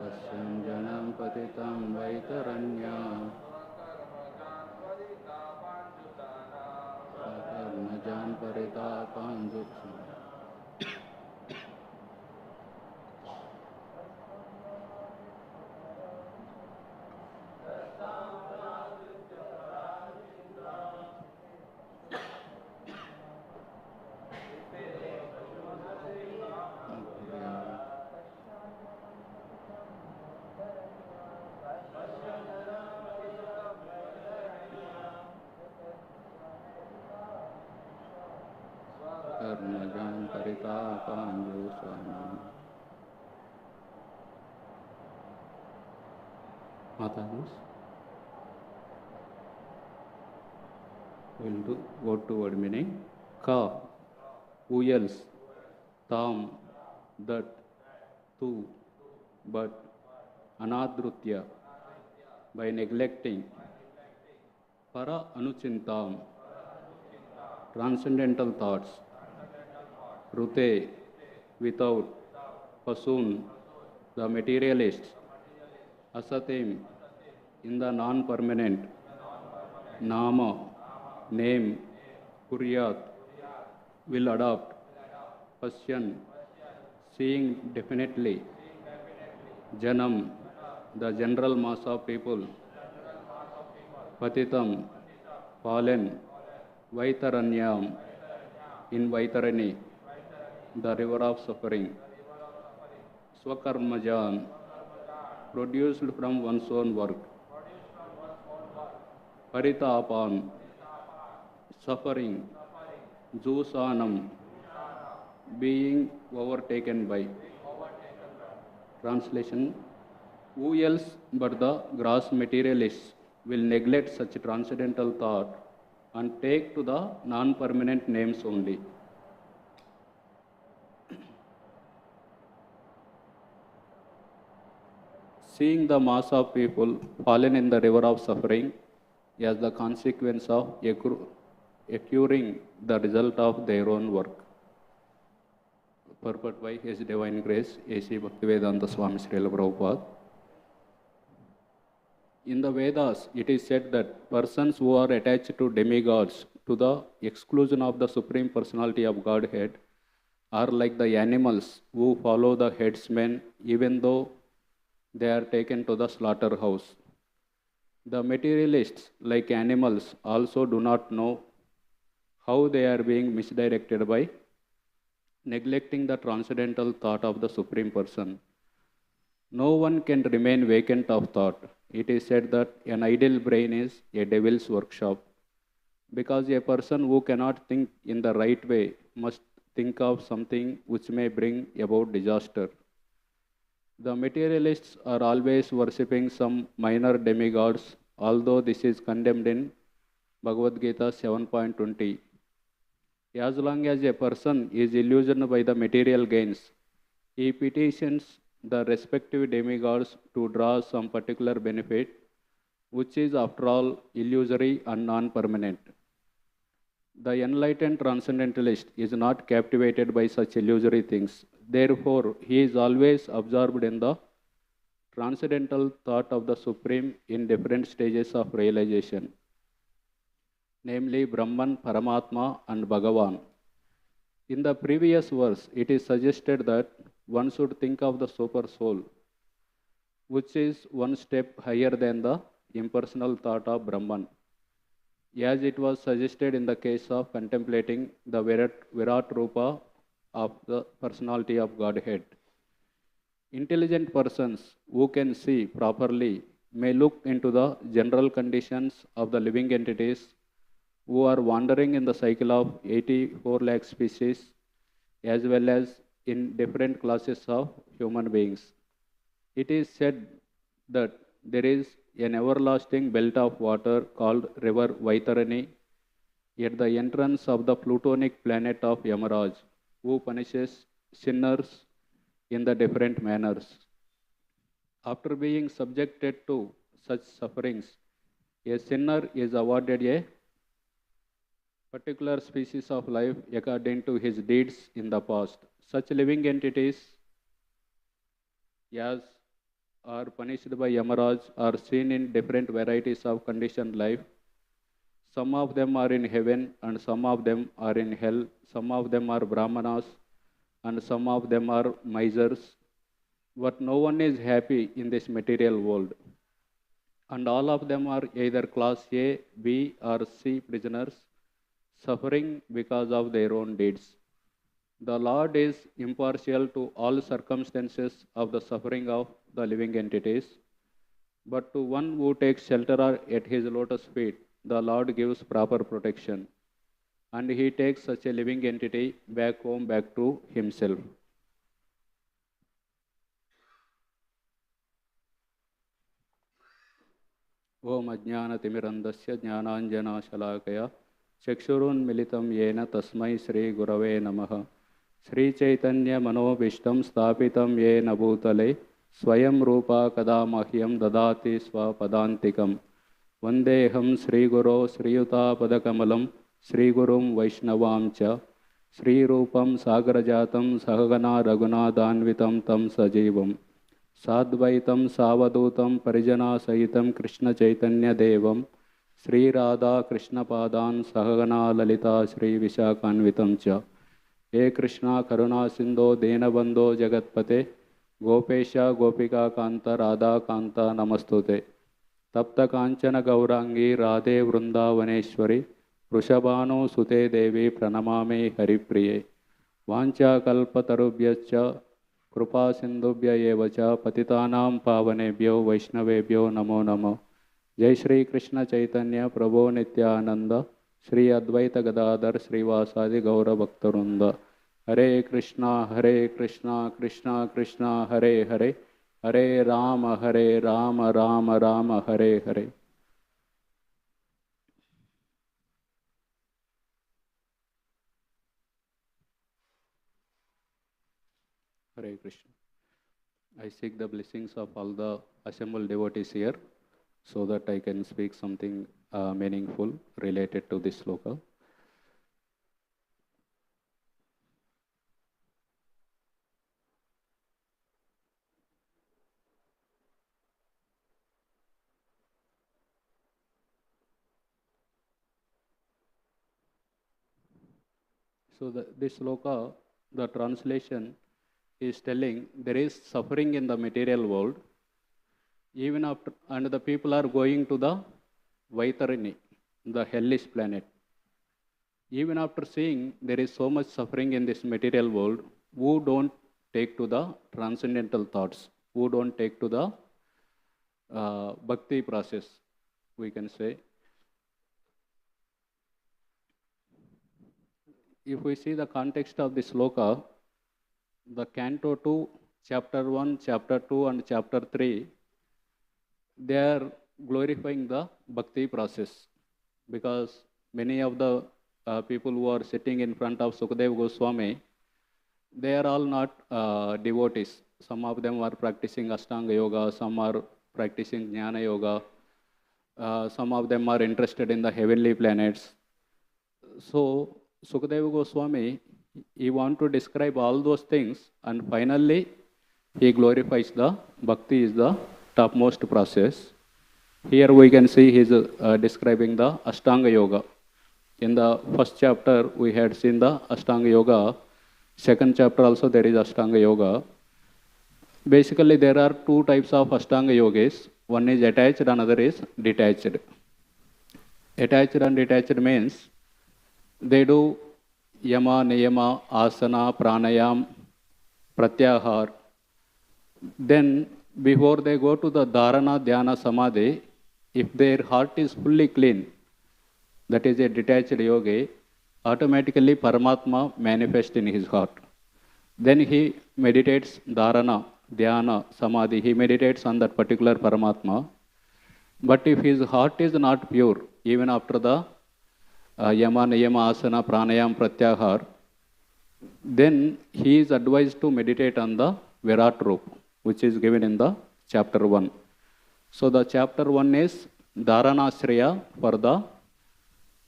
Pasyanjanam patitam vaitaranya Sakarnajan paritapanjutana Karnajan paritapanjutana. Mata's will do word to word meaning. Ka, who else? Tam, that, tu, but, anadrutya, by neglecting. Para anuchintam, transcendental thoughts. Rute, without. Pasun, the materialists. Asatim, in the non-permanent. Nama, name. Kuryat, will adopt. Pasyan, seeing definitely. Janam, the general mass of people. Patitam, fallen. Vaitaranyam, in Vaitarani, the river of suffering. Swakarmajan, produced from one's own work. Paritapan, suffering. Jusanam, being overtaken by. Translation: who else but the gross materialists will neglect such transcendental thought and take to the non-permanent names only? Seeing the mass of people fallen in the river of suffering as the consequence of accruing the result of their own work. Purport by His Divine Grace, A.C. Bhaktivedanta Swami Srila Prabhupada. In the Vedas, it is said that persons who are attached to demigods to the exclusion of the Supreme Personality of Godhead are like the animals who follow the headsman even though they are taken to the slaughterhouse. The materialists, like animals, also do not know how they are being misdirected by neglecting the transcendental thought of the Supreme Person. No one can remain vacant of thought. It is said that an idle brain is a devil's workshop, because a person who cannot think in the right way must think of something which may bring about disaster. The materialists are always worshipping some minor demigods, although this is condemned in Bhagavad Gita 7.20. As long as a person is illusioned by the material gains, he petitions the respective demigods to draw some particular benefit, which is after all illusory and non-permanent. The enlightened transcendentalist is not captivated by such illusory things. Therefore, he is always absorbed in the transcendental thought of the Supreme in different stages of realization, namely Brahman, Paramatma, and Bhagavan. In the previous verse, it is suggested that one should think of the super soul, which is one step higher than the impersonal thought of Brahman, as it was suggested in the case of contemplating the Virat Rupa of the personality of Godhead. Intelligent persons who can see properly may look into the general conditions of the living entities who are wandering in the cycle of 84 lakh species, as well as in different classes of human beings. It is said that there is an everlasting belt of water called River Vaitarani at the entrance of the plutonic planet of Yamaraj, who punishes sinners in the different manners. After being subjected to such sufferings, a sinner is awarded a particular species of life according to his deeds in the past. Such living entities as are punished by Yamaraj are seen in different varieties of conditioned life. Some of them are in heaven and some of them are in hell. Some of them are Brahmanas and some of them are misers. But no one is happy in this material world. And all of them are either class A, B, or C prisoners, suffering because of their own deeds. The Lord is impartial to all circumstances of the suffering of the living entities, but to one who takes shelter at his lotus feet, the Lord gives proper protection, and he takes such a living entity back home, back to himself. Om Ajnanatimirandasya Jnananjanashalakaya Chakshurunmilitam Yena Tasmai Sri Gurave Namaha Sri Chaitanya Manobishtam Stapitam Yena Bhutale Swayam Rupa Kadamahyam Dadati Swapadantikam Vandeham Sri Guru Sriyuta Padakamalam Sri Gurum Vaishnavamcha Sri Rupam Sagrajatam Sahagana Raghunadanvitam Tam Sajivam Sadvaitam Savadutam Parijana Sahitam Krishna Chaitanya Devam Sri Radha Krishna Padan Sahagana Lalita Sri Vishakanvitam Cha He Krishna Karuna Sindho Denabandho Jagatpate Gopesha Gopika Kanta Radha Kanta Namastute Tapta Kanchana Gaurangi Radhe Vrindavaneshwari Prushabhano Sute Devi Pranamame Haripriye Vancha Kalpatarubhyascha Krupa Sindhubhya Evacha Patitanam Pavanebhyo Vaishnavebhyo Namo Namo Jai Shri Krishna Chaitanya Prabhu Nityananda Shri Advaita Gadadhar Srivasadi Gaura Bhaktarunda Hare Krishna Krishna Krishna Hare Hare Hare Rama Rama Rama Hare Hare. Hare Krishna. I seek the blessings of all the assembled devotees here so that I can speak something meaningful related to this sloka. So this sloka, the translation is telling there is suffering in the material world, even after, and the people are going to the Vaitarini, the hellish planet. Even after seeing there is so much suffering in this material world, who don't take to the transcendental thoughts, who don't take to the bhakti process, we can say. If we see the context of this sloka, the Canto 2, Chapter 1, Chapter 2 and Chapter 3, they are glorifying the bhakti process, because many of the people who are sitting in front of Sukadeva Goswami, they are all not devotees. Some of them are practicing Ashtanga Yoga, some are practicing Jnana Yoga, some of them are interested in the heavenly planets. So Sukadeva Goswami, he wants to describe all those things, and finally he glorifies the bhakti is the topmost process. Here we can see he is describing the Ashtanga Yoga. In the first chapter we had seen the Ashtanga Yoga. Second chapter also there is Ashtanga Yoga. Basically there are two types of Ashtanga Yogis. One is attached, another is detached. Attached and detached means they do yama, niyama, asana, pranayam, pratyahar. Then before they go to the dharana, dhyana, samadhi, if their heart is fully clean, that is a detached yogi, automatically Paramatma manifests in his heart. Then he meditates dharana, dhyana, samadhi, he meditates on that particular Paramatma. But if his heart is not pure, even after the yama, niyama, asana, pranayam, pratyahar, then he is advised to meditate on the Virat Rup, which is given in the chapter 1. So the chapter 1 is Dharanashraya for the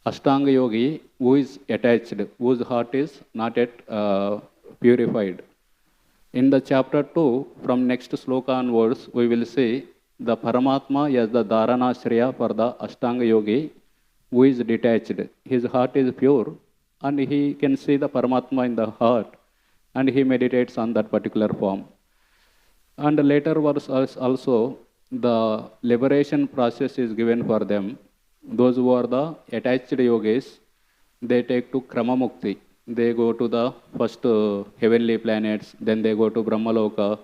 Ashtanga yogi who is attached, whose heart is not yet purified. In the chapter 2, from next sloka onwards, we will see the Paramatma as the Dharanashraya for the Ashtanga yogi who is detached. His heart is pure and he can see the Paramatma in the heart and he meditates on that particular form. And later verse also, the liberation process is given for them. Those who are the attached yogis, they take to Kramamukti. They go to the first heavenly planets, then they go to Brahmaloka,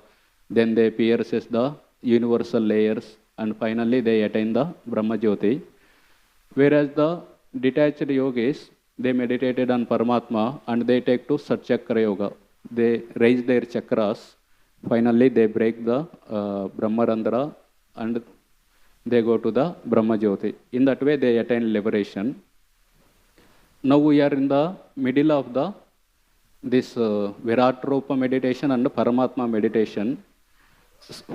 then they pierces the universal layers, and finally they attain the Brahmajyoti. Whereas the detached yogis, they meditated on Paramatma and they take to Satchakra Yoga. They raise their chakras. Finally, they break the Brahmarandhra and they go to the Brahmajyoti. In that way, they attain liberation. Now we are in the middle of this Virat Rupa meditation and Paramatma meditation.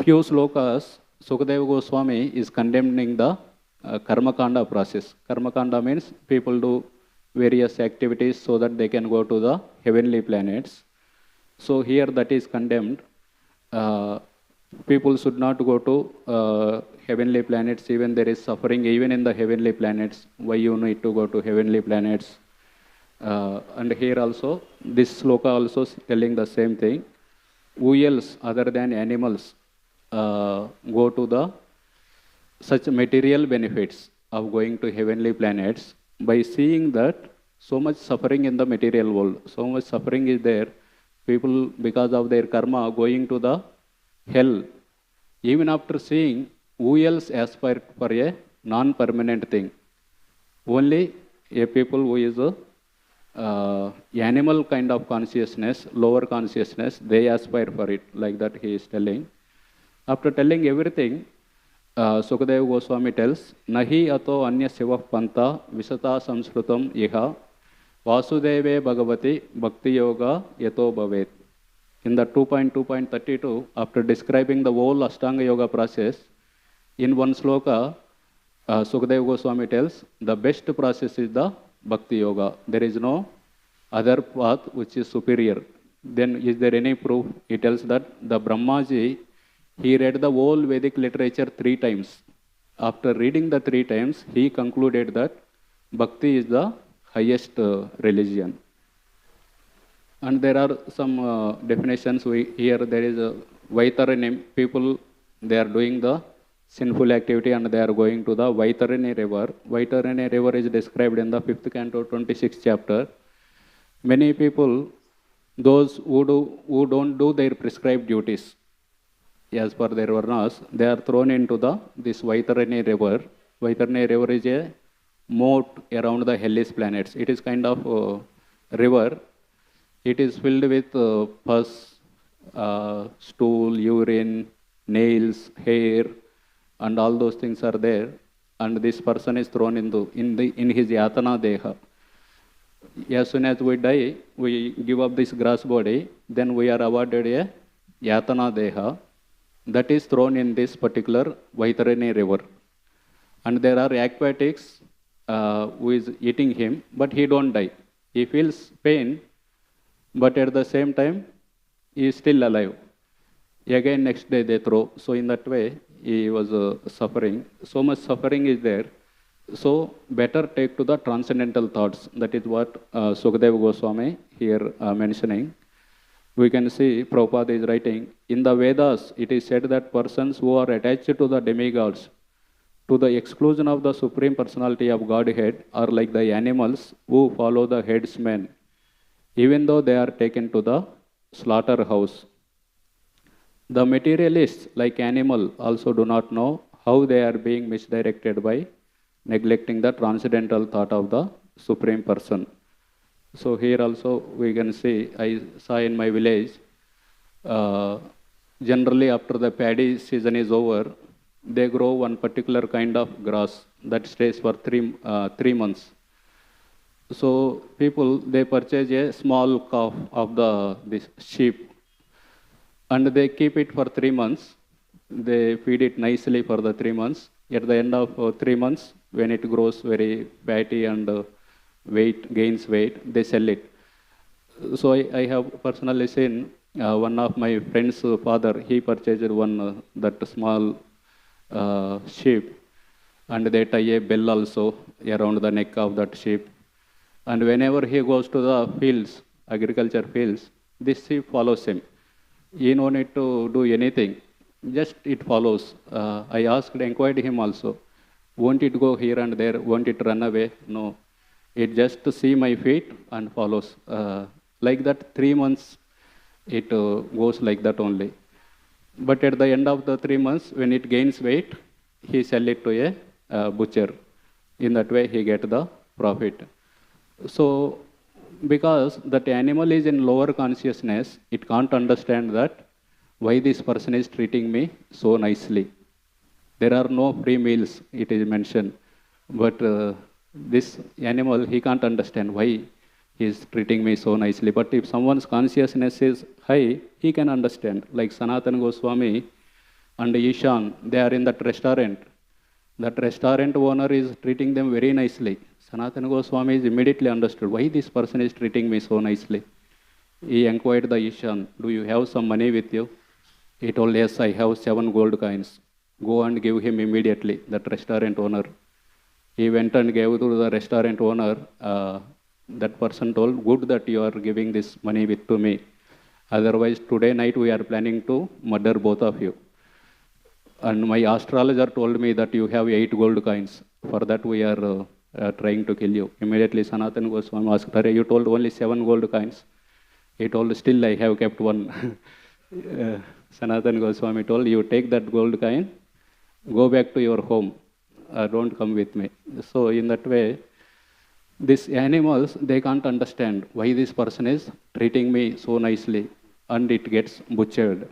Few slokas, Sukadeva Goswami is condemning the Karmakanda process. Karmakanda means people do various activities so that they can go to the heavenly planets. So here that is condemned. People should not go to heavenly planets, even there is suffering even in the heavenly planets. Why you need to go to heavenly planets? And here also, this sloka also is telling the same thing. Who else other than animals go to the such material benefits of going to heavenly planets by seeing that so much suffering in the material world, so much suffering is there. People, because of their karma, going to the hell. Even after seeing, who else aspire for a non-permanent thing? Only a people who is a animal kind of consciousness, lower consciousness, they aspire for it. Like that he is telling. After telling everything, Sukadeva Goswami tells, Nahi ato anya siva panta visata samskrutam iha Vasudeve Bhagavati Bhakti Yoga Yato Bhavet. In the 2.2.32, after describing the whole Ashtanga Yoga process, in one sloka, Sukadeva Goswami tells, the best process is the Bhakti Yoga. There is no other path which is superior. Then is there any proof? He tells that the Brahmaji, he read the whole Vedic literature 3 times. After reading the 3 times, he concluded that Bhakti is the highest religion. And there are some definitions. Here there is a Vaitarini people, they are doing the sinful activity and they are going to the Vaitarini river. Vaitarini river is described in the 5th canto, 26th chapter. Many people, those who don't do their prescribed duties, as per their varnas, they are thrown into this Vaitarini river. Vaitarini river is a moat around the hellish planets. It is kind of river. It is filled with pus, stool, urine, nails, hair, and all those things are there. And this person is thrown in his yatana deha. As soon as we die, we give up this grass body, then we are awarded a yatana deha that is thrown in this particular Vaitarini river. And there are aquatics who is eating him, but he don't die. He feels pain, but at the same time, he is still alive. Again, next day they throw. So in that way, he was suffering. So much suffering is there. So better take to the transcendental thoughts. That is what Sukadeva Goswami here mentioning. We can see Prabhupada is writing, in the Vedas, it is said that persons who are attached to the demigods, to the exclusion of the Supreme Personality of Godhead, are like the animals who follow the headsman, even though they are taken to the slaughterhouse. The materialists, like animal, also do not know how they are being misdirected by neglecting the transcendental thought of the Supreme Person. So here also we can see, I saw in my village, generally after the paddy season is over, they grow one particular kind of grass that stays for 3 months. So people, they purchase a small calf of this sheep and they keep it for 3 months. They feed it nicely for the 3 months. At the end of 3 months, when it grows very fatty and gains weight, they sell it. So I have personally seen one of my friend's father, he purchased one that small sheep, and they tie a bell also around the neck of that sheep. And whenever he goes to the fields, agriculture fields, this sheep follows him. He no need to do anything, just it follows. I inquired him also, won't it go here and there, won't it run away? No, it just see my feet and follows. Like that, 3 months, it goes like that only. But at the end of the 3 months, when it gains weight, he sell it to a butcher. In that way, he get the profit. So, because that animal is in lower consciousness, it can't understand that why this person is treating me so nicely. There are no free meals, it is mentioned. But this animal, he can't understand why he is treating me so nicely. But if someone's consciousness is high, he can understand. Like Sanatana Goswami and Ishan, they are in that restaurant. That restaurant owner is treating them very nicely. Sanatana Goswami is immediately understood why this person is treating me so nicely. He inquired the Ishan, do you have some money with you? He told, yes, I have 7 gold coins. Go and give him immediately, that restaurant owner. He went and gave to the restaurant owner. That person told, good that you are giving this money to me. Otherwise, today night we are planning to murder both of you. And my astrologer told me that you have 8 gold coins. For that we are trying to kill you. Immediately Sanatana Goswami asked, Hare, you told only 7 gold coins. He told, still I have kept one. Sanatana Goswami told, you take that gold coin, go back to your home. Don't come with me. So in that way, these animals, they can't understand why this person is treating me so nicely, and it gets butchered.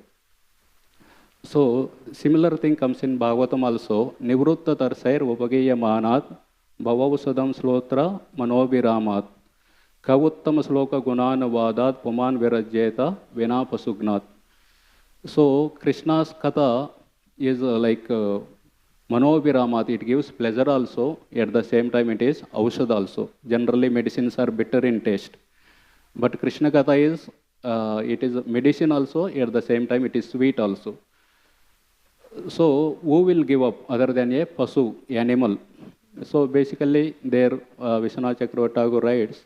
So similar thing comes in Bhagavatam also. Nivrutta tarsair upageya manat bhavavusudam slotra manobiramat kavuttam sloka gunana vadat puman virajyeta vina pasugnat. So Krishna's katha is like manobiramat. It gives pleasure also. At the same time, it is aushad also. Generally, medicines are bitter in taste, but Krishna katha is it is medicine also. At the same time, it is sweet also. So, who will give up other than a pasu, animal? So, basically, there Vishwanath Chakravarti Thakur writes,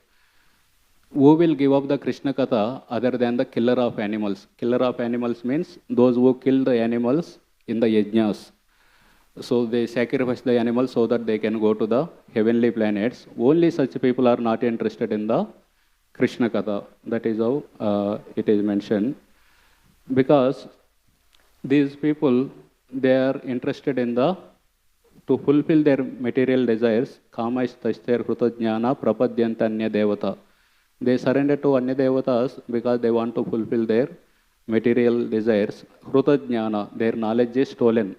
who will give up the Krishna Katha other than the killer of animals? Killer of animals means those who kill the animals in the yajnas. So, they sacrifice the animals so that they can go to the heavenly planets. Only such people are not interested in the Krishna Katha. That is how it is mentioned. Because these people, they are interested in to fulfill their material desires. Kama istasthir krutajnana prapadyanta anya devata. They surrender to anya devatas because they want to fulfill their material desires. Krutajnana, their knowledge is stolen.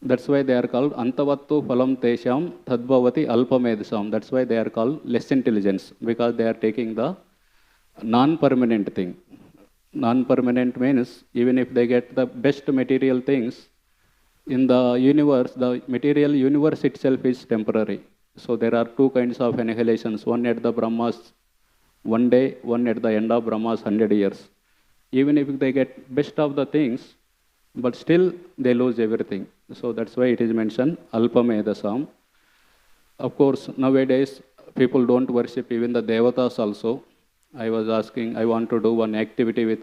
That's why they are called antavattu phalam tesham tadbhavati alpamedasam. That's why they are called less intelligence, because they are taking the non-permanent thing. Non-permanent means even if they get the best material things, in the universe, the material universe itself is temporary. So there are 2 kinds of annihilations, one at the Brahma's one day, one at the end of Brahma's 100 years. Even if they get best of the things, but still they lose everything. So that's why it is mentioned alpamedasam. Of course, nowadays people don't worship even the devatas also. I was asking, I want to do one activity with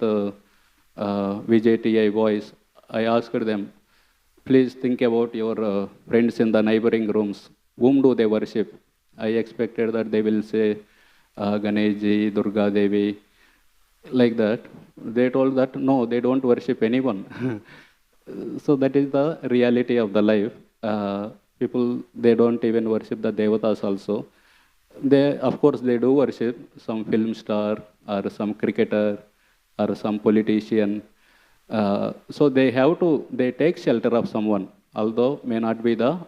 VJTI boys. I asked them, please think about your friends in the neighboring rooms. Whom do they worship? I expected that they will say Ganeshji, Durga Devi, like that. They told that no, they don't worship anyone. So that is the reality of the life. People, they don't even worship the devatas also. They, of course, they do worship some film star or some cricketer or some politician. So they take shelter of someone, although may not be the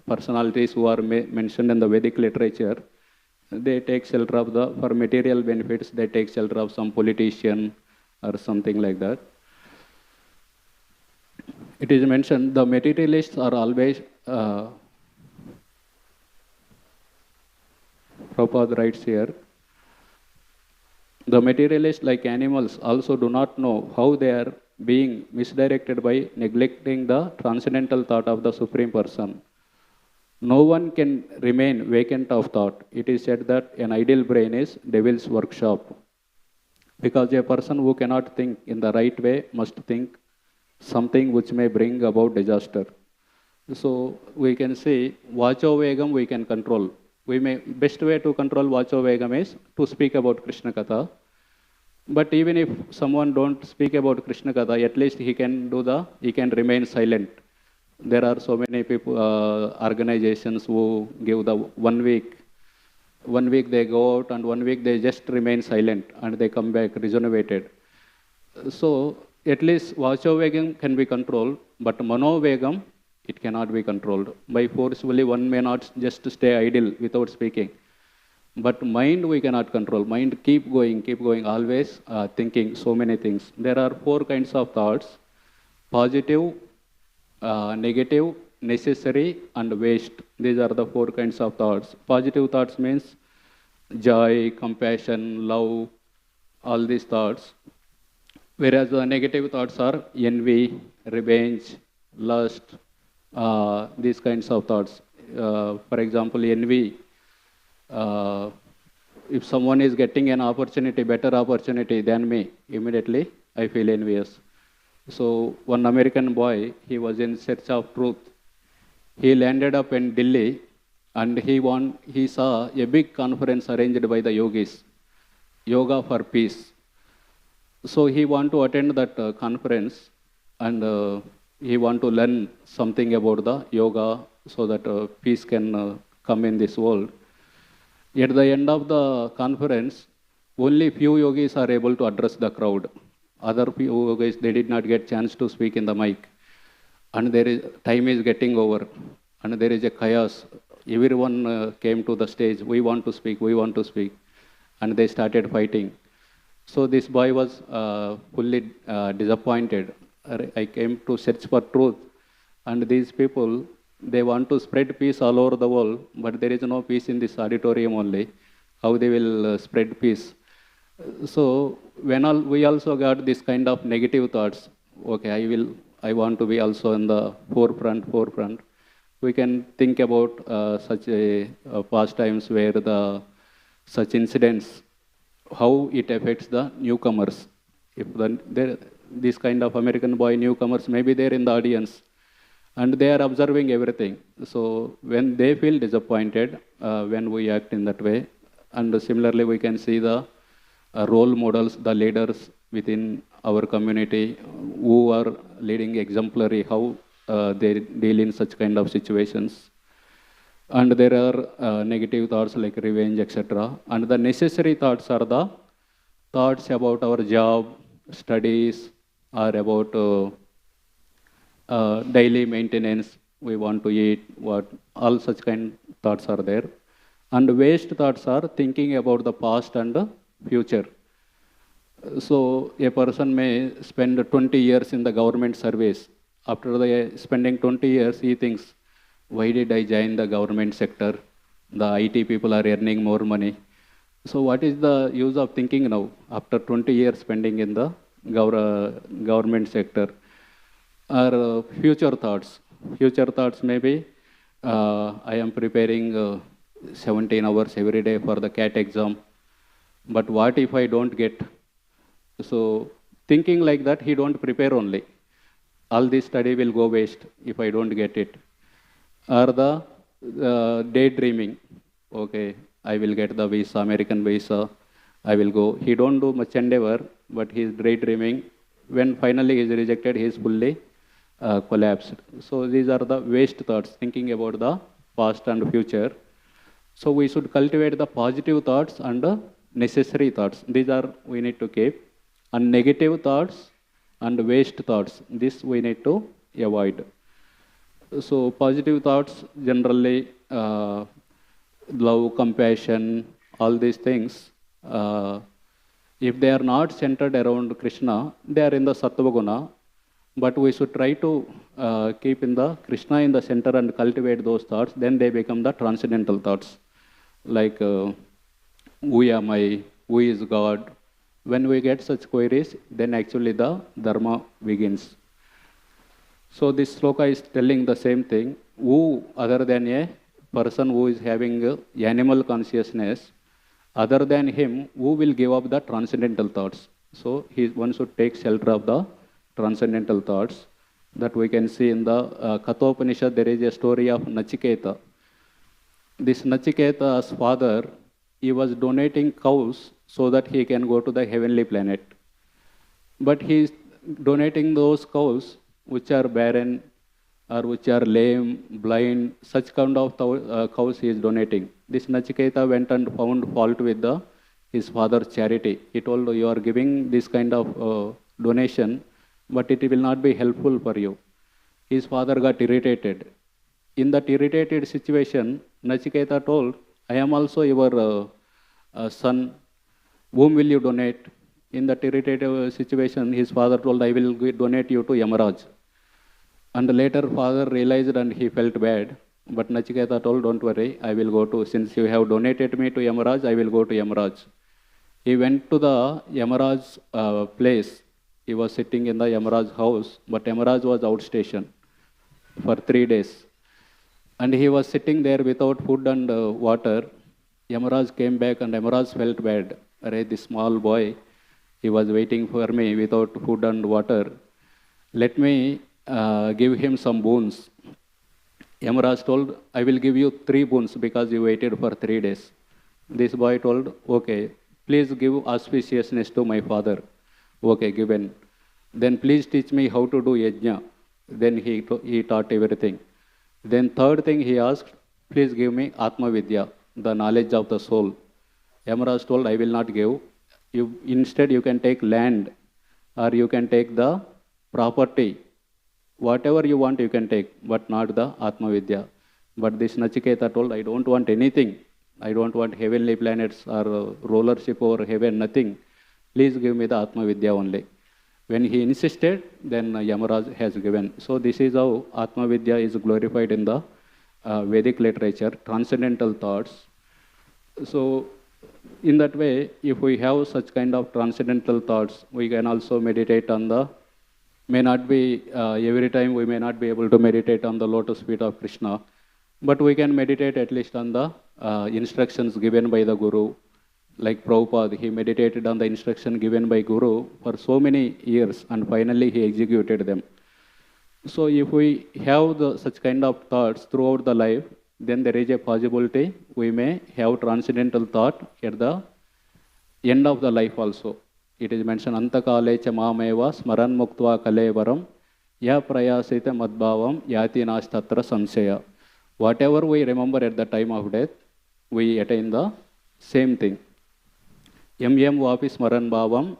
personalities who are mentioned in the Vedic literature. They take shelter of for material benefits, they take shelter of some politician or something like that. It is mentioned the materialists are always Prabhupada writes here, the materialists, like animals, also do not know how they are being misdirected by neglecting the transcendental thought of the Supreme Person. No one can remain vacant of thought. It is said that an idle brain is devil's workshop. Because a person who cannot think in the right way must think something which may bring about disaster. So we can say Vachovegam we can control. Best way to control Vachovegam is to speak about Krishna Katha. But even if someone don't speak about Krishna Katha, at least he can remain silent. There are so many people, organizations who give the 1 week. 1 week they go out and 1 week they just remain silent and they come back regenerated. So at least Vachovegam can be controlled, but Manovegam, it cannot be controlled. By forcefully, one may not just stay idle without speaking. But mind we cannot control. Mind keep going, always thinking so many things. There are 4 kinds of thoughts: positive, negative, necessary, and waste. These are the 4 kinds of thoughts. Positive thoughts means joy, compassion, love, all these thoughts. Whereas the negative thoughts are envy, revenge, lust, these kinds of thoughts. For example, envy. If someone is getting an opportunity, better opportunity than me, immediately I feel envious. So one American boy, he was in search of truth. He landed up in Delhi and he saw a big conference arranged by the yogis, Yoga for Peace. So he want to attend that conference and he want to learn something about the yoga so that peace can come in this world. At the end of the conference, only few yogis are able to address the crowd. Other few yogis, they did not get chance to speak in the mic. And time is getting over. And there is a chaos. Everyone came to the stage. We want to speak. And they started fighting. So this boy was fully disappointed. I came to search for truth. And these people, they want to spread peace all over the world, but there is no peace in this auditorium only. How they will spread peace? So we also got this kind of negative thoughts. Okay, I want to be also in the forefront. We can think about such past times where such incidents, how it affects the newcomers. If this kind of American boy newcomers may be there in the audience, and they are observing everything. So when they feel disappointed, when we act in that way, and similarly we can see the role models, the leaders within our community who are leading exemplary, how they deal in such kind of situations. And there are negative thoughts like revenge, etc. And the necessary thoughts are the thoughts about our job, studies, or about daily maintenance, we want to eat, all such kind thoughts are there. And waste thoughts are thinking about the past and the future. So a person may spend 20 years in the government service. After spending 20 years, he thinks, why did I join the government sector? The IT people are earning more money. So what is the use of thinking now after 20 years spending in the government sector? Or future thoughts. Future thoughts may be, I am preparing 17 hours every day for the CAT exam. But what if I don't get? So thinking like that, he don't prepare only. All this study will go waste if I don't get it. Or the daydreaming. Okay, I will get the visa, American visa. I will go. He don't do much endeavor, but he is daydreaming. When finally he is rejected, he is fully collapsed. So these are the waste thoughts, thinking about the past and future. So we should cultivate the positive thoughts and the necessary thoughts. These are we need to keep. And negative thoughts and waste thoughts, this we need to avoid. So positive thoughts generally, love, compassion, all these things, if they are not centered around Krishna, they are in the Sattva Guna. But we should try to keep Krishna in the center and cultivate those thoughts. Then they become the transcendental thoughts. Like who am I, who is God. When we get such queries, then actually the dharma begins. So this sloka is telling the same thing. Who other than a person who is having animal consciousness, other than him, who will give up the transcendental thoughts? So one should take shelter of the transcendental thoughts. That we can see in the Kathopanishad, there is a story of Nachiketa. This Nachiketa's father, he was donating cows so that he can go to the heavenly planet. But he is donating those cows which are barren or which are lame, blind, such kind of cows he is donating. This Nachiketa went and found fault with his father's charity. He told, you are giving this kind of donation, but it will not be helpful for you. His father got irritated. In that irritated situation, Nachiketa told, I am also your son. Whom will you donate? In that irritated situation, his father told, I will donate you to Yamaraj. And later father realized and he felt bad. But Nachiketa told, don't worry, I will go to, since you have donated me to Yamaraj, I will go to Yamaraj. He went to the Yamaraj's place. He was sitting in the Yamaraj's house, but Yamaraj was outstation for 3 days. And he was sitting there without food and water. Yamaraj came back and Yamaraj felt bad. Array, this small boy, he was waiting for me without food and water. Let me give him some boons. Yamaraj told, I will give you 3 boons because you waited for 3 days. This boy told, okay, please give auspiciousness to my father. Okay, given. Then please teach me how to do yajna. Then he taught everything. Then third thing he asked, please give me Atma Vidya, the knowledge of the soul. Yamaraj told, I will not give. Instead, you can take land or you can take the property. Whatever you want, you can take, but not the Atma Vidya. But this Nachiketa told, I don't want anything. I don't want heavenly planets or rulership over heaven, nothing. Please give me the Atma Vidya only. When he insisted, then Yamaraj has given. So this is how Atma Vidya is glorified in the Vedic literature, transcendental thoughts. So in that way, if we have such kind of transcendental thoughts, we can also meditate on the, may not be, every time we may not be able to meditate on the lotus feet of Krishna, but we can meditate at least on the instructions given by the Guru. Like Prabhupada, he meditated on the instruction given by Guru for so many years and finally he executed them. So if we have such kind of thoughts throughout the life, then there is a possibility we may have transcendental thought at the end of the life also. It is mentioned, Antakale cha mameva smaran muktva kalevaram ya prayasita madbhavam yati nastatra samsaya. Whatever we remember at the time of death, we attain the same thing. Yam vapi smaran bhavam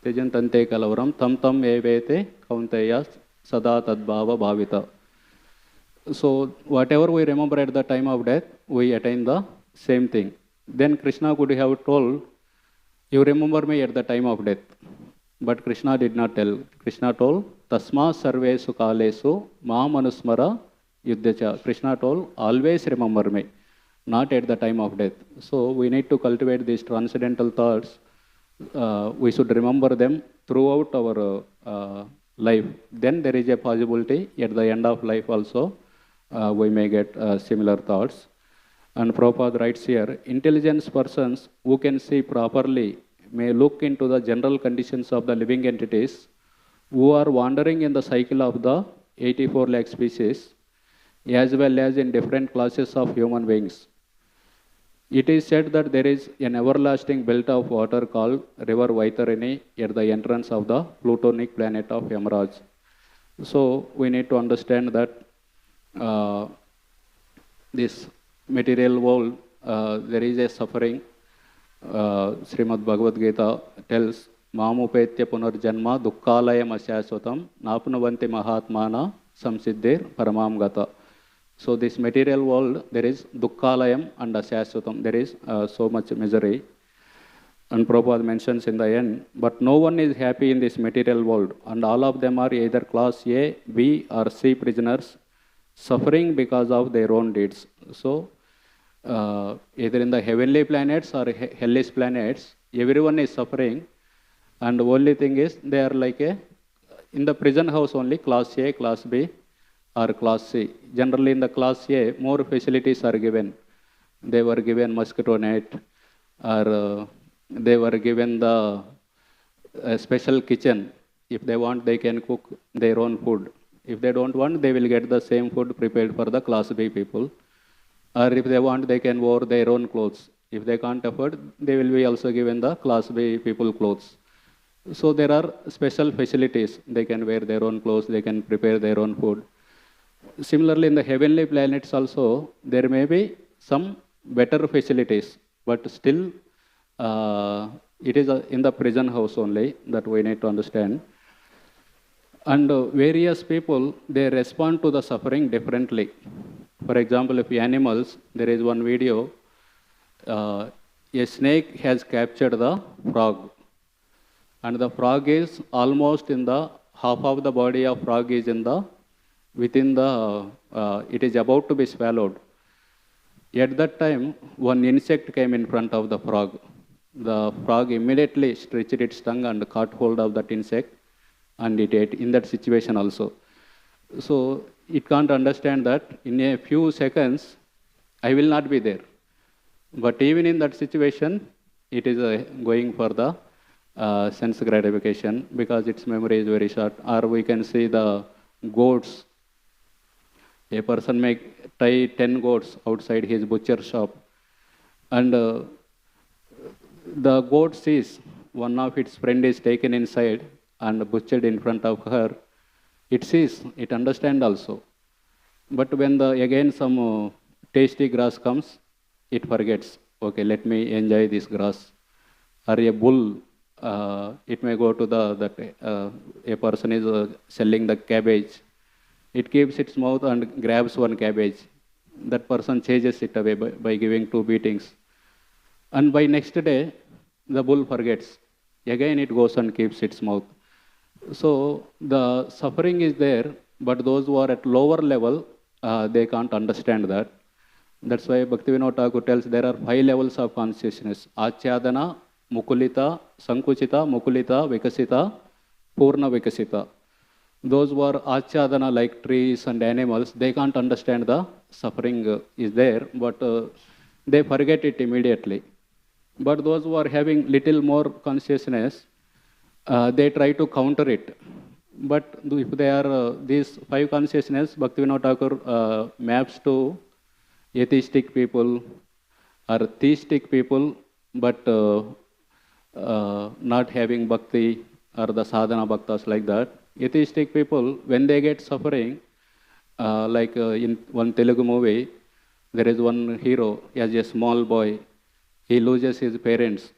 tejantante kalavaram tam tam evete kaunteya sada tadbhava bhavita. So whatever we remember at the time of death, we attain the same thing. Then Krishna could have told, you remember me at the time of death. But Krishna did not tell. Krishna told, Tasma sarvesu kalesu ma manusmara yuddhacha. Krishna told, always remember me, not at the time of death. So we need to cultivate these transcendental thoughts. We should remember them throughout our life. Then there is a possibility at the end of life also we may get similar thoughts. And Prabhupada writes here, intelligent persons who can see properly may look into the general conditions of the living entities who are wandering in the cycle of the 84 lakh species, as well as in different classes of human beings. It is said that there is an everlasting belt of water called River Vaitarini at the entrance of the plutonic planet of Yamaraj. So we need to understand that this material world, there is a suffering. Srimad Bhagavad Gita tells, Mamupetya punarjanma dukkalayam asyasvatam napunavanti mahatmana samsiddhir paramam gata. So this material world, there is dukkalayam and asyasvatam. There is so much misery. And Prabhupada mentions in the end, but no one is happy in this material world, and all of them are either class A, B or C prisoners suffering because of their own deeds. So, either in the heavenly planets or hellish planets, everyone is suffering, and the only thing is they are like in the prison house only, class A, class B, or class C. Generally, in the class A, more facilities are given. They were given mosquito net, or they were given the special kitchen. If they want, they can cook their own food. If they don't want, they will get the same food prepared for the class B people. Or if they want, they can wear their own clothes. If they can't afford, they will be also given the class B people clothes. So there are special facilities. They can wear their own clothes, they can prepare their own food. Similarly, in the heavenly planets also, there may be some better facilities, but still it is in the prison house only that we need to understand. And various people, they respond to the suffering differently. For example, if animals, there is one video, a snake has captured the frog. And the frog is almost in the, half of the body of frog is in the, within the, it is about to be swallowed. At that time, one insect came in front of the frog. The frog immediately stretched its tongue and caught hold of that insect, and it ate in that situation also. So it can't understand that in a few seconds, I will not be there. But even in that situation, it is going for the sense gratification because its memory is very short. Or we can see the goats. A person may tie 10 goats outside his butcher shop, and the goat sees one of its friend is taken inside and butchered in front of her. It sees, it understands also. But when again some tasty grass comes, it forgets. Okay, let me enjoy this grass. Or a bull, it may go to a person is selling the cabbage. It keeps its mouth and grabs one cabbage. That person chases it away by giving 2 beatings. And by next day, the bull forgets. Again it goes and keeps its mouth. So the suffering is there, but those who are at lower level, they can't understand that. That's why Bhaktivinoda Thakur tells there are 5 levels of consciousness. Achyadana, Mukulita, Sankuchita, Mukulita, Vikasita, Purna Vikasita. Those who are Achyadana like trees and animals, they can't understand the suffering is there, but they forget it immediately. But those who are having little more consciousness, they try to counter it. But if they are these 5 consciousness, Bhaktivinoda Thakur maps to atheistic people or theistic people, but not having bhakti or the sadhana bhaktas like that. Atheistic people, when they get suffering, like in one Telugu movie, there is one hero, as a small boy, he loses his parents.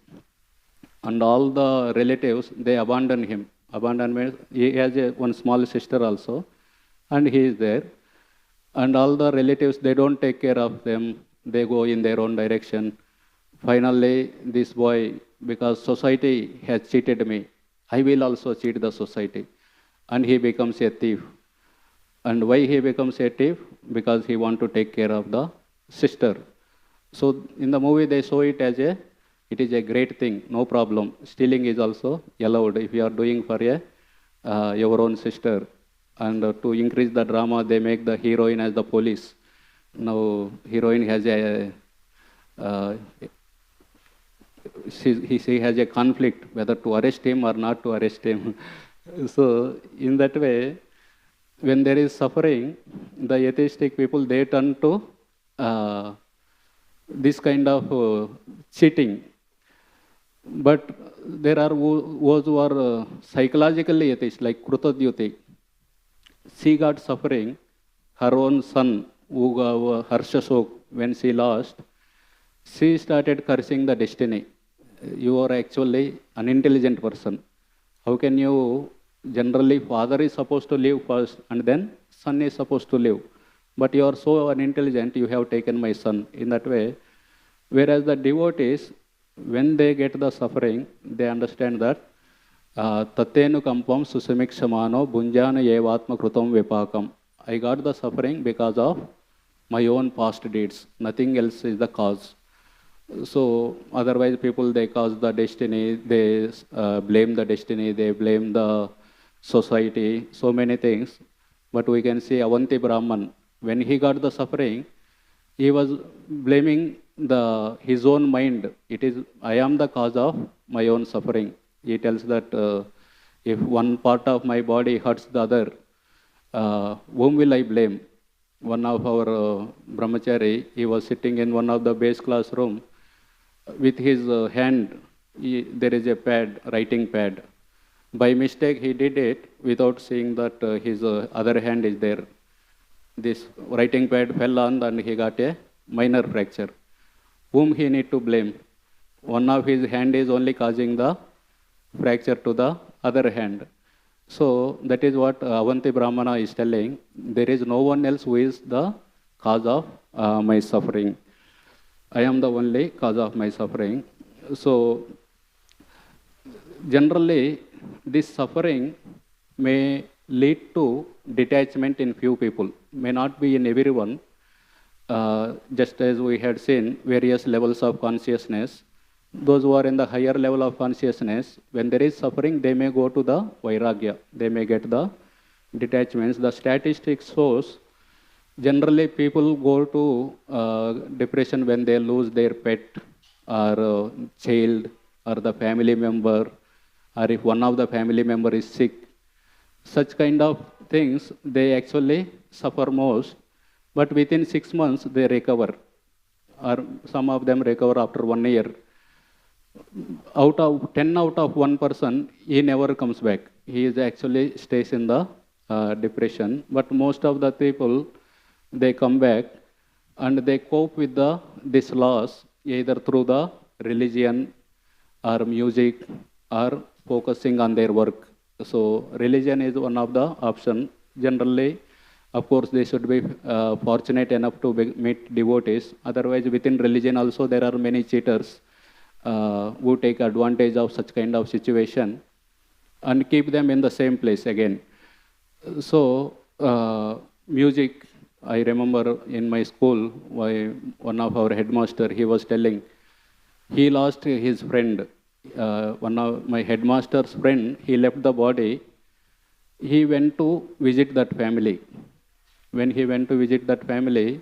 And all the relatives, they abandon him. Abandon means he has one small sister also, and he is there. And all the relatives, they don't take care of them. They go in their own direction. Finally, this boy, because society has cheated me, I will also cheat the society. And he becomes a thief. And why he becomes a thief? Because he wants to take care of the sister. So in the movie, they show it as it is a great thing, no problem. Stealing is also allowed if you are doing for your own sister. And to increase the drama, they make the heroine as the police. Now, heroine has she has a conflict whether to arrest him or not to arrest him. So, in that way, when there is suffering, the atheistic people, they turn to this kind of cheating. But there are those who are psychologically atheists, like Krutadyuti. She got suffering. Her own son, Harshashok, when she lost, she started cursing the destiny. You are actually an intelligent person. How can you, generally father is supposed to live first and then son is supposed to live. But you are so unintelligent, you have taken my son in that way. Whereas the devotees, when they get the suffering, they understand that Tatenu kampam susamikshamano bunjana yevatma krutam vipakam. I got the suffering because of my own past deeds. Nothing else is the cause. So otherwise people, they cause the destiny, they blame the destiny, they blame the society, so many things. But we can see Avanti Brahman, when he got the suffering, he was blaming his own mind. It is, I am the cause of my own suffering. He tells that if one part of my body hurts the other, whom will I blame? One of our brahmachari, he was sitting in one of the base classroom. With his hand, there is a pad, writing pad. By mistake, he did it without seeing that his other hand is there. This writing pad fell on and he got a minor fracture. Whom he need to blame? One of his hand is only causing the fracture to the other hand. So that is what Avanti Brahmana is telling. There is no one else who is the cause of my suffering. I am the only cause of my suffering. So generally, this suffering may lead to detachment in few people, may not be in everyone. Just as we had seen various levels of consciousness, those who are in the higher level of consciousness, when there is suffering, they may go to the vairagya, they may get the detachments. The statistics shows generally people go to depression when they lose their pet or child or the family member, or if one of the family member is sick. Such kind of things, they actually suffer most, but within 6 months they recover, or some of them recover after 1 year. Out of 10 out of 1 person, he never comes back. He is actually stays in the depression. But most of the people, they come back and they cope with this loss either through the religion or music or focusing on their work. So religion is one of the option. Generally, of course, they should be fortunate enough to meet devotees. Otherwise, within religion also there are many cheaters who take advantage of such kind of situation and keep them in the same place again. So music, I remember in my school, one of our headmaster, he was telling, he lost his friend. One of my headmaster's friend, he left the body. He went to visit that family. When he went to visit that family,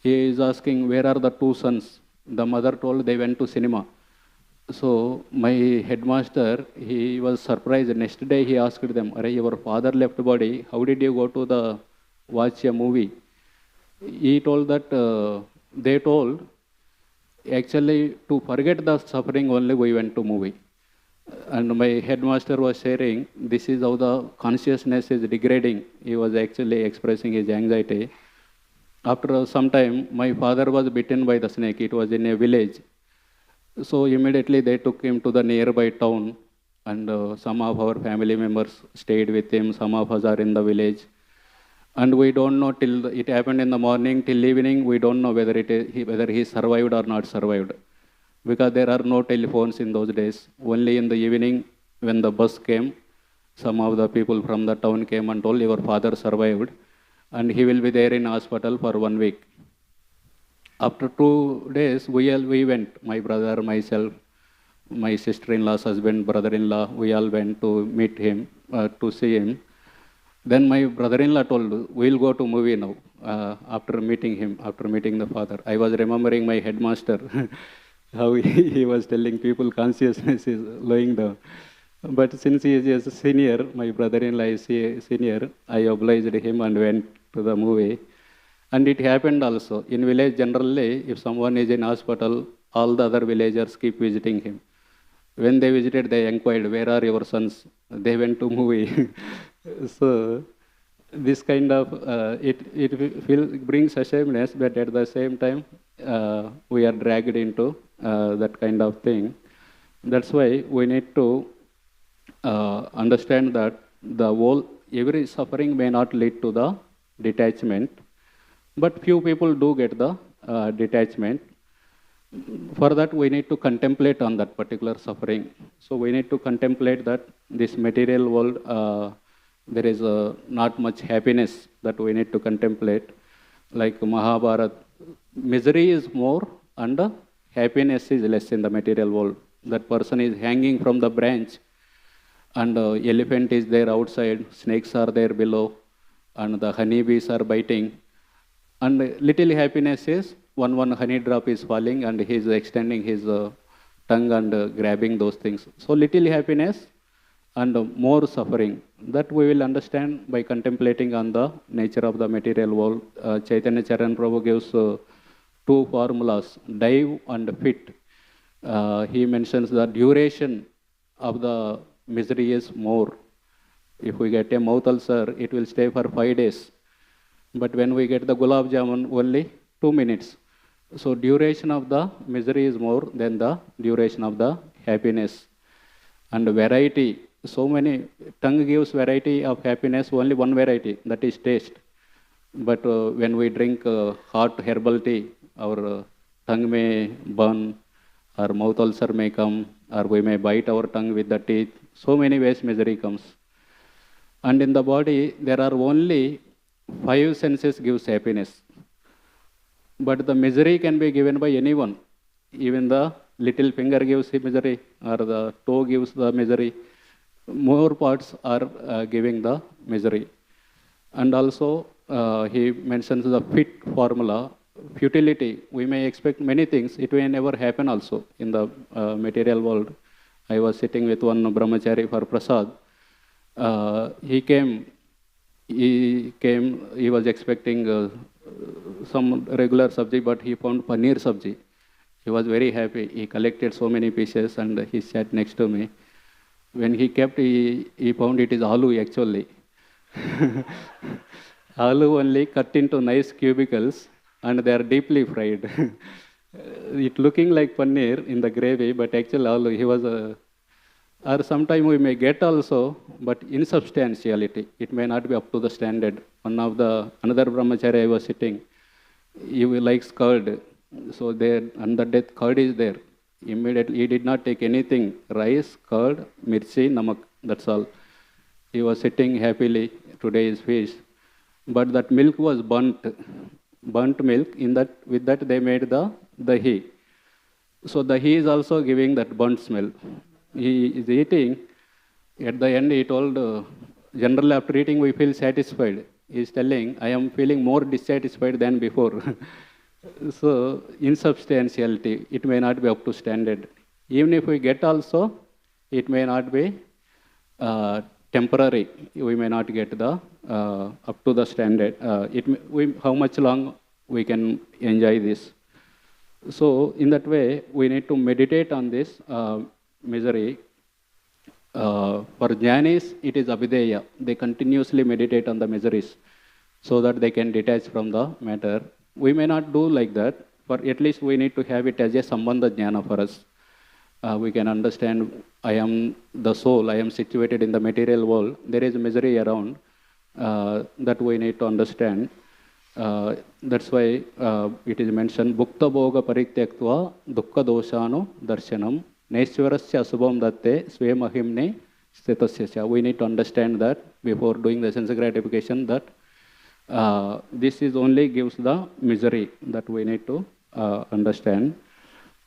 he is asking, where are the 2 sons? The mother told they went to cinema. So my headmaster, he was surprised. Next day he asked them, your father left body, how did you go to watch a movie? He told that they told, actually to forget the suffering only we went to movie. And my headmaster was sharing, this is how the consciousness is degrading. He was actually expressing his anxiety. After some time, my father was bitten by the snake. It was in a village. So immediately they took him to the nearby town, and some of our family members stayed with him. Some of us are in the village. And we don't know till it happened in the morning, till evening, we don't know whether he survived or not survived. Because there are no telephones in those days. Only in the evening, when the bus came, some of the people from the town came and told, your father survived, and he will be there in hospital for 1 week. After 2 days, we went, my brother, myself, my sister-in-law's husband, brother-in-law, we all went to meet him, to see him. Then my brother-in-law told, we'll go to movie now, after meeting him, after meeting the father. I was remembering my headmaster, how he was telling people consciousness is lowing down. But since he is a senior, my brother-in-law is a senior, I obliged him and went to the movie. And it happened also. In village, generally, if someone is in hospital, all the other villagers keep visiting him. When they visited, they inquired, where are your sons? They went to movie. So this kind of, it brings ashaminess, but at the same time, we are dragged into that kind of thing. That's why we need to understand that every suffering may not lead to the detachment, but few people do get the detachment. For that, we need to contemplate on that particular suffering. So we need to contemplate that this material world there is not much happiness that we need to contemplate. Like Mahabharata, misery is more and happiness is less in the material world. That person is hanging from the branch, and elephant is there outside, snakes are there below, and the honeybees are biting. And little happiness is one honey drop is falling, and he is extending his tongue and grabbing those things. So little happiness and more suffering. That we will understand by contemplating on the nature of the material world. Chaitanya Charan Prabhu gives two formulas, dive and fit. He mentions the duration of the misery is more. If we get a mouth ulcer, it will stay for 5 days. But when we get the gulab jamun, only 2 minutes. So duration of the misery is more than the duration of the happiness. And variety, so many, tongue gives variety of happiness, only one variety, that is taste. But when we drink hot herbal tea, our tongue may burn, our mouth ulcer may come, or we may bite our tongue with the teeth. So many ways misery comes. And in the body, there are only 5 senses gives happiness. But the misery can be given by anyone. Even the little finger gives the misery, or the toe gives the misery. More parts are giving the misery. And also, he mentions the fit formula, futility. We may expect many things. It may never happen also in the material world. I was sitting with one brahmachari for prasad. He was expecting some regular sabji, but he found paneer sabji. He was very happy. He collected so many pieces and he sat next to me. When he kept, he found it is aloo actually. Aloo only cut into nice cubicles and they are deeply fried. It looking like paneer in the gravy, but actually aloo, he was or sometimes we may get also, but insubstantiality. It may not be up to the standard. Another brahmachari I was sitting, he likes curd. So there, under that curd is there. Immediately, he did not take anything. Rice, curd, mirchi, namak, that's all. He was sitting happily, today is fish. But that milk was burnt milk. With that they made the dahi. So dahi is also giving that burnt smell. He is eating. At the end, he told, generally after eating we feel satisfied. He is telling, I am feeling more dissatisfied than before. So, insubstantiality, it may not be up to standard. Even if we get also, it may not be temporary. We may not get the up to the standard. How much long we can enjoy this. So, in that way, we need to meditate on this misery. For jnanis, it is abhideya. They continuously meditate on the miseries so that they can detach from the matter. We may not do like that, but at least we need to have it as a sambandha jnana for us. We can understand, I am the soul, I am situated in the material world. There is misery around that we need to understand. That's why it is mentioned, Bhukta Bhoga Parityaktva Dukkha Doshano Darshanam Neshwarasya Asubham Datte Swemahimne Stetasya. We need to understand that before doing the sense gratification, that this is only gives the misery that we need to understand.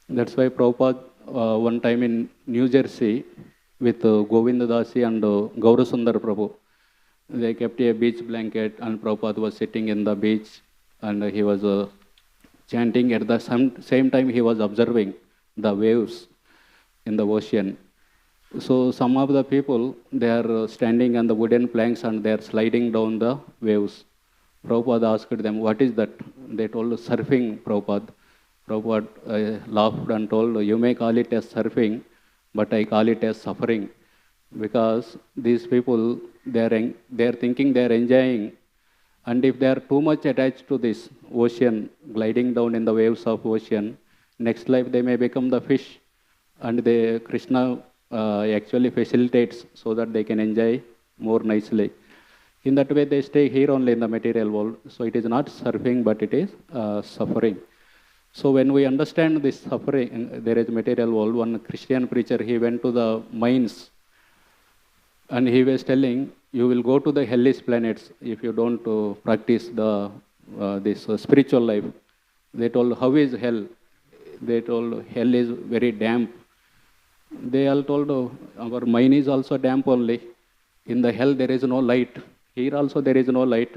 That's why Prabhupada one time in New Jersey with Govinda Dasi and Gaurasundar Prabhu, they kept a beach blanket and Prabhupada was sitting in the beach and he was chanting. At the same time he was observing the waves in the ocean. So some of the people, they are standing on the wooden planks and they are sliding down the waves. Prabhupada asked them, what is that? They told, surfing, Prabhupada. Prabhupada laughed and told, you may call it as surfing, but I call it as suffering. Because these people, they are thinking they are enjoying. And if they are too much attached to this ocean, gliding down in the waves of ocean, next life they may become the fish. And Krishna actually facilitates so that they can enjoy more nicely. In that way, they stay here only in the material world. So it is not surfing, but it is suffering. So when we understand this suffering, there is material world. One Christian preacher, he went to the mines And he was telling, you will go to the hellish planets if you don't practice the this spiritual life. They told, how is hell? They told, hell is very damp. They all told, oh, our mind is also damp only. In the hell there is no light. Here also there is no light.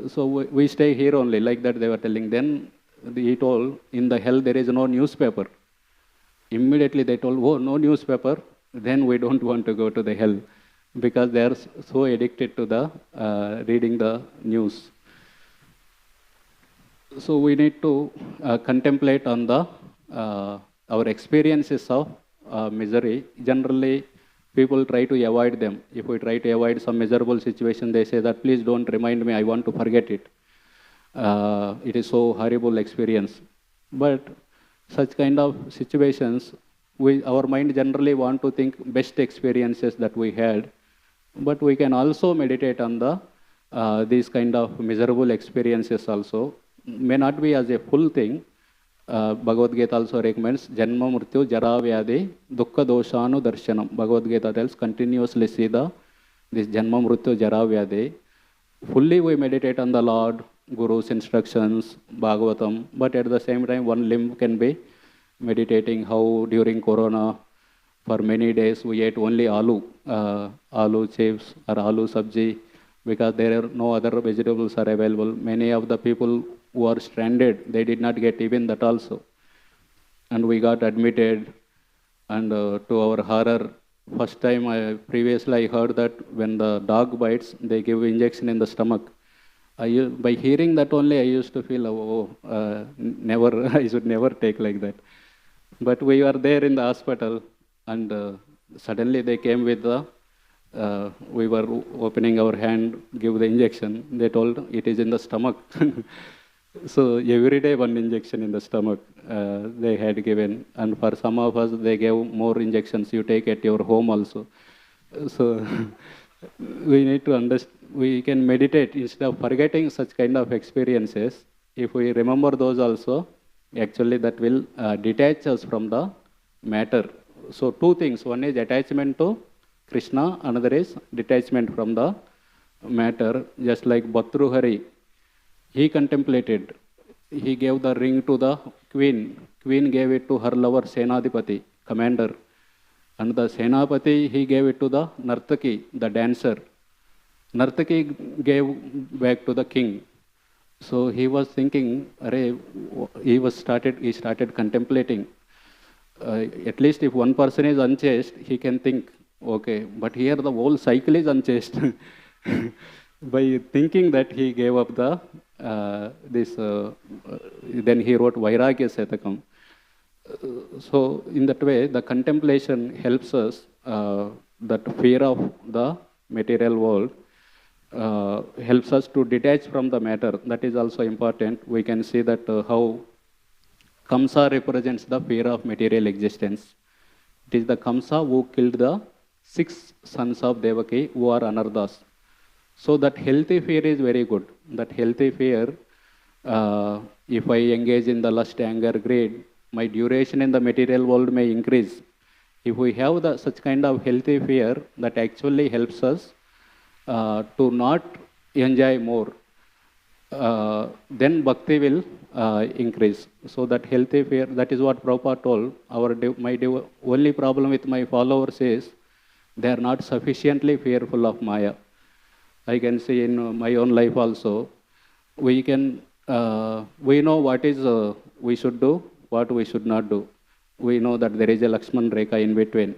So we stay here only, like that they were telling. Then he told, in the hell there is no newspaper. Immediately they told, oh, no newspaper, then we don't want to go to the hell, because they are so addicted to the reading the news. So we need to contemplate on the our experiences of misery. Generally, people try to avoid them. If we try to avoid some miserable situation, they say that, please don't remind me, I want to forget it. It is so horrible experience. But such kind of situations, our mind generally want to think best experiences that we had. But we can also meditate on the these kind of miserable experiences also. May not be as a full thing. Bhagavad Gita also recommends Janma Mrityu Jara Vyadhi Dukkha Doshanu Darshanam. Bhagavad Gita tells continuously see this Janma Mrityu Jara Vyadhi. Fully we meditate on the Lord, Guru's instructions, Bhagavatam, but at the same time one limb can be meditating how during Corona for many days we ate only aloo chips or aloo sabji, because there are no other vegetables are available. Many of the people who are stranded, they did not get even that also. And we got admitted, and to our horror, first time previously I heard that when the dog bites, they give injection in the stomach. By hearing that only, I used to feel, never, I should never take like that. But we were there in the hospital, and suddenly they came with the, we were opening our hand, give the injection. They told it is in the stomach. So every day one injection in the stomach they had given. And for some of us, they gave more injections you take at your home also. So we need to understand, we can meditate instead of forgetting such kind of experiences. If we remember those also, actually that will detach us from the matter. So two things, one is attachment to Krishna, another is detachment from the matter. Just like Bhartruhari, he contemplated, he gave the ring to the queen, queen gave it to her lover Senadipati, commander, and the Senapati, he gave it to the Nartaki, the dancer. Nartaki gave back to the king. So he was thinking, he started contemplating. At least if one person is unchaste, he can think, okay, but here the whole cycle is unchaste. By thinking that, he gave up the then he wrote Vairagya Satakam. So in that way, the contemplation helps us, that fear of the material world helps us to detach from the matter. That is also important. We can see that how Kamsa represents the fear of material existence. It is the Kamsa who killed the 6 sons of Devaki, who are Anarthas. So that healthy fear is very good. That healthy fear, if I engage in the lust, anger, greed, my duration in the material world may increase. If we have such kind of healthy fear, that actually helps us to not enjoy more. Then bhakti will increase. So that healthy fear, that is what Prabhupada told. My only problem with my followers is they are not sufficiently fearful of Maya. I can see in my own life also, we know what is we should do, what we should not do. We know that there is a Lakshman Rekha in between.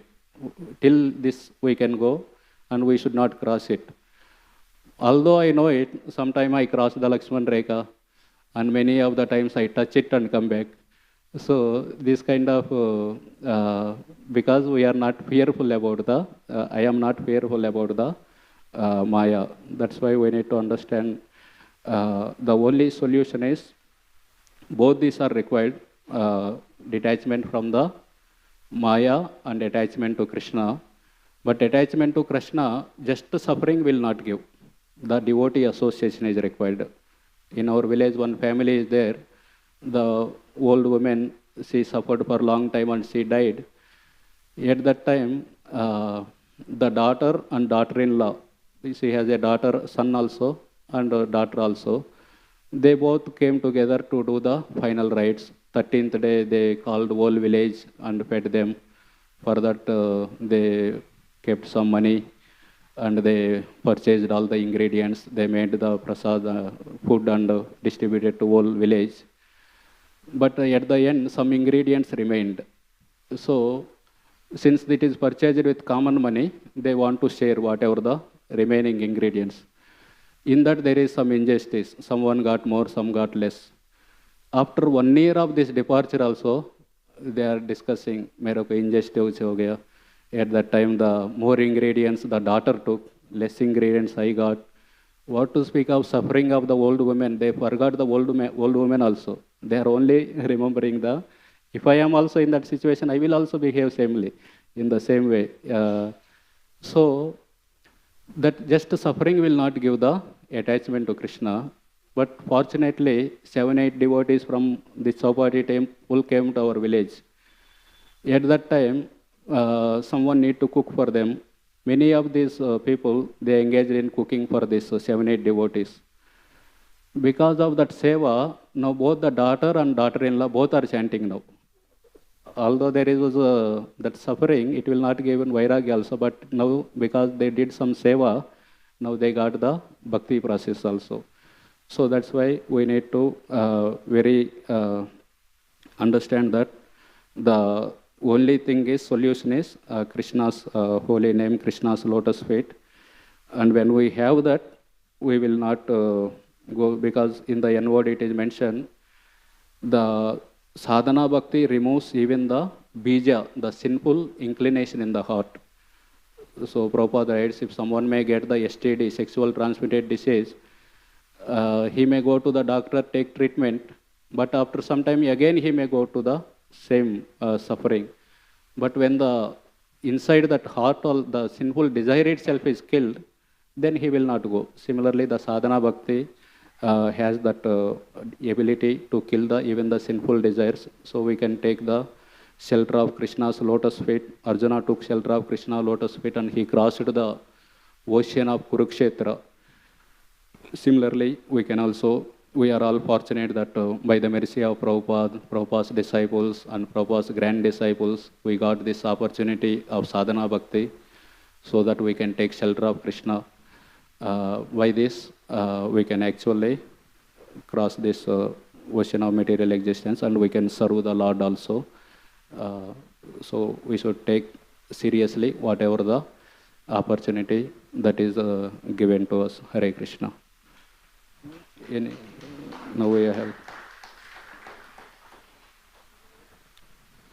Till this we can go, and we should not cross it. Although I know it, sometimes I cross the Lakshman Rekha, and many of the times I touch it and come back. So this kind of, because we are not fearful about I am not fearful about the Maya. That's why we need to understand the only solution is both these are required, detachment from the Maya and attachment to Krishna. But attachment to Krishna, just the suffering will not give. The devotee association is required. In our village, one family is there. The old woman, she suffered for a long time and she died. At that time, the daughter and daughter-in-law, she has a daughter, son also, and a daughter also. They both came together to do the final rites. 13th day, they called whole village and fed them. For that, they kept some money and they purchased all the ingredients. They made the prasad food and distributed to whole village. But at the end, some ingredients remained. So, since it is purchased with common money, they want to share whatever the remaining ingredients. In that, there is some injustice. Someone got more, some got less. After 1 year of this departure also, they are discussing, मेरे को injustice हो गया. At that time, the more ingredients the daughter took, less ingredients I got. What to speak of suffering of the old women? They forgot the old women also. They are only remembering the, if I am also in that situation, I will also behave samely, in the same way. So, that just suffering will not give the attachment to Krishna. But fortunately, 7-8 devotees from the Chowpatty temple came to our village. At that time, someone need to cook for them. Many of these people, they engaged in cooking for these 7-8 devotees. Because of that seva, now both the daughter and daughter-in-law both are chanting now. Although there is that suffering, it will not give in vairagya also, but now because they did some seva, now they got the bhakti process also. So that's why we need to very understand that the only thing is, solution is Krishna's holy name, Krishna's lotus feet. And when we have that, we will not go, because in the N-word it is mentioned, the sadhana bhakti removes even the bija, the sinful inclination in the heart. So Prabhupada writes, if someone may get the STD, sexual transmitted disease, he may go to the doctor, take treatment, but after some time again he may go to the same suffering. But when the inside that heart, all the sinful desire itself is killed, then he will not go. Similarly, the sadhana bhakti has that ability to kill even the sinful desires. So we can take the shelter of Krishna's lotus feet. Arjuna took shelter of Krishna's lotus feet and he crossed the ocean of Kurukshetra. Similarly, we are all fortunate that by the mercy of Prabhupada, Prabhupada's disciples and Prabhupada's grand disciples, we got this opportunity of sadhana bhakti so that we can take shelter of Krishna. By this, we can actually cross this ocean of material existence and we can serve the Lord also. So we should take seriously whatever the opportunity that is given to us. Hare Krishna. Now we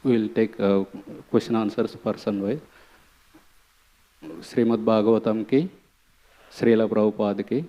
will take question answers person wise. Srimad Bhagavatam ki, Srila Prabhupada ki,